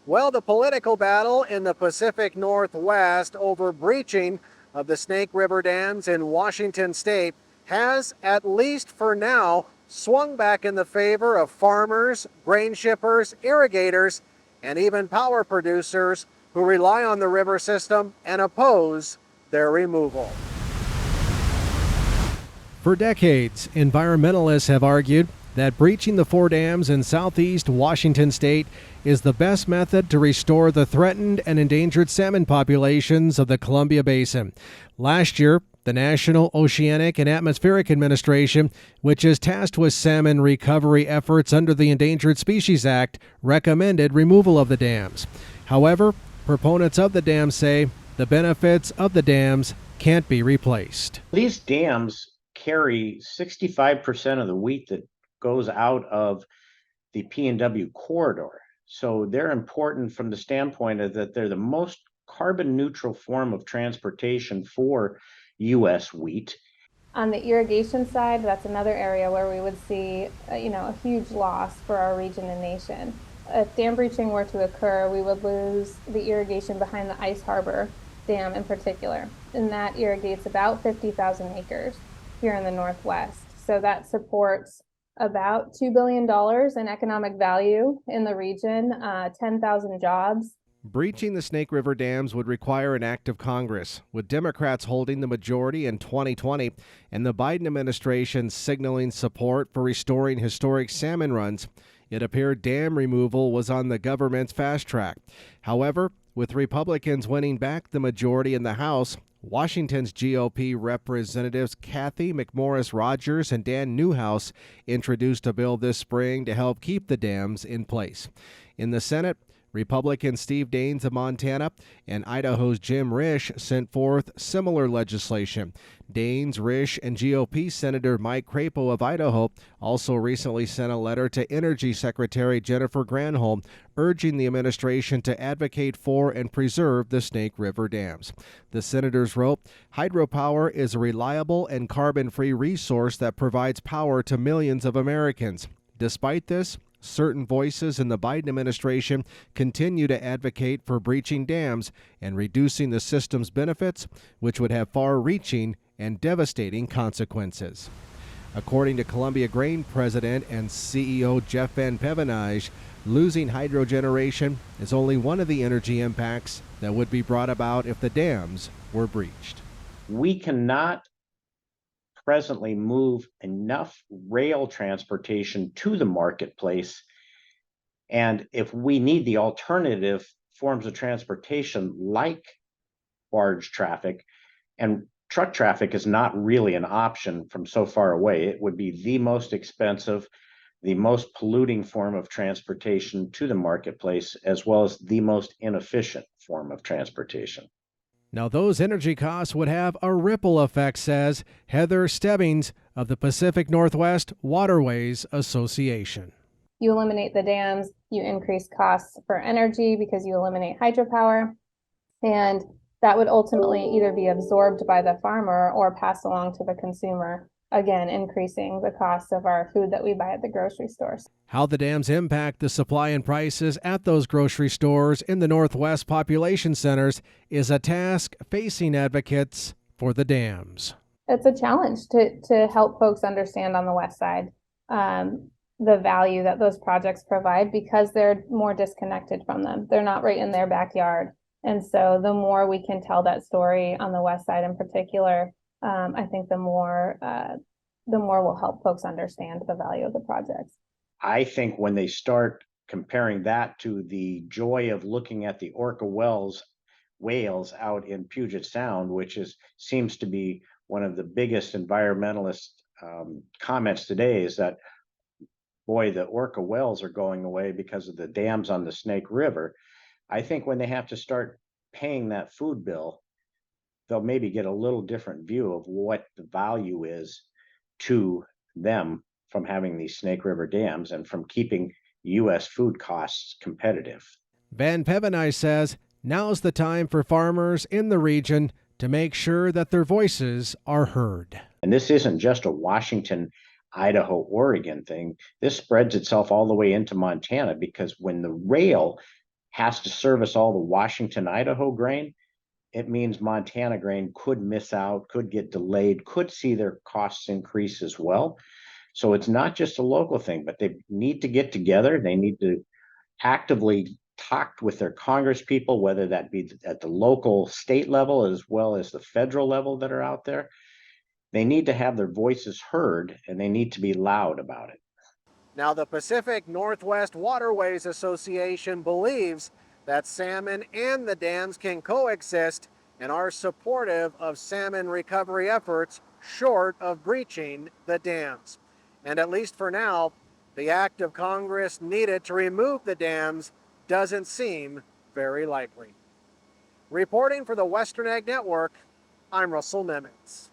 Well, the political battle in the Pacific Northwest over breaching of the Snake River dams in Washington state has, at least for now, swung back in the favor of farmers, grain shippers, irrigators, and even power producers who rely on the river system and oppose their removal. For decades, environmentalists have argued that breaching the four dams in southeast Washington state is the best method to restore the threatened and endangered salmon populations of the Columbia Basin. Last year, the National Oceanic and Atmospheric Administration, which is tasked with salmon recovery efforts under the Endangered Species Act, recommended removal of the dams. However, proponents of the dams say the benefits of the dams can't be replaced. These dams carry 65% of the wheat that goes out of the P&W corridor. So they're important from the standpoint of that they're the most carbon neutral form of transportation for U.S. wheat. On the irrigation side, that's another area where we would see, a huge loss for our region and nation. If dam breaching were to occur, we would lose the irrigation behind the Ice Harbor Dam in particular, and that irrigates about 50,000 acres here in the Northwest. So that supports about $2 billion in economic value in the region, 10,000 jobs. Breaching the Snake River dams would require an act of Congress, with Democrats holding the majority in 2020 and the Biden administration signaling support for restoring historic salmon runs. It appeared dam removal was on the government's fast track. However, with Republicans winning back the majority in the House, Washington's GOP representatives Kathy McMorris Rodgers and Dan Newhouse introduced a bill this spring to help keep the dams in place. In the Senate, Republican Steve Daines of Montana and Idaho's Jim Risch sent forth similar legislation. Daines, Risch, and GOP Senator Mike Crapo of Idaho also recently sent a letter to Energy Secretary Jennifer Granholm urging the administration to advocate for and preserve the Snake River dams. The senators wrote, "Hydropower is a reliable and carbon-free resource that provides power to millions of Americans. Despite this, certain voices in the Biden administration continue to advocate for breaching dams and reducing the system's benefits, which would have far-reaching and devastating consequences." According to Columbia Grain President and CEO Jeff Van Pevenage, losing hydro generation is only one of the energy impacts that would be brought about if the dams were breached. We cannot presently move enough rail transportation to the marketplace. And if we need the alternative forms of transportation like barge traffic, and truck traffic is not really an option from so far away, it would be the most expensive, the most polluting form of transportation to the marketplace, as well as the most inefficient form of transportation. Now, those energy costs would have a ripple effect, says Heather Stebbings of the Pacific Northwest Waterways Association. You eliminate the dams, you increase costs for energy because you eliminate hydropower, and that would ultimately either be absorbed by the farmer or passed along to the consumer, again, increasing the cost of our food that we buy at the grocery stores. How the dams impact the supply and prices at those grocery stores in the Northwest population centers is a task facing advocates for the dams. It's a challenge to help folks understand on the West Side the value that those projects provide because they're more disconnected from them. They're not right in their backyard. And so the more we can tell that story on the West Side in particular, I think the more will help folks understand the value of the projects. I think when they start comparing that to the joy of looking at the orca whales out in Puget Sound, which seems to be one of the biggest environmentalist comments today, is that, boy, the orca whales are going away because of the dams on the Snake River. I think when they have to start paying that food bill, they'll maybe get a little different view of what the value is to them from having these Snake River dams and from keeping U.S. food costs competitive. Van Pevenage says now's the time for farmers in the region to make sure that their voices are heard. And this isn't just a Washington, Idaho, Oregon thing. This spreads itself all the way into Montana because when the rail has to service all the Washington, Idaho grain, it means Montana grain could miss out, could get delayed, could see their costs increase as well. So it's not just a local thing, but they need to get together. They need to actively talk with their Congress people, whether that be at the local state level as well as the federal level that are out there. They need to have their voices heard, and they need to be loud about it. Now, the Pacific Northwest Waterways Association believes that salmon and the dams can coexist and are supportive of salmon recovery efforts short of breaching the dams. And at least for now, the act of Congress needed to remove the dams doesn't seem very likely. Reporting for the Western Ag Network, I'm Russell Nemitz.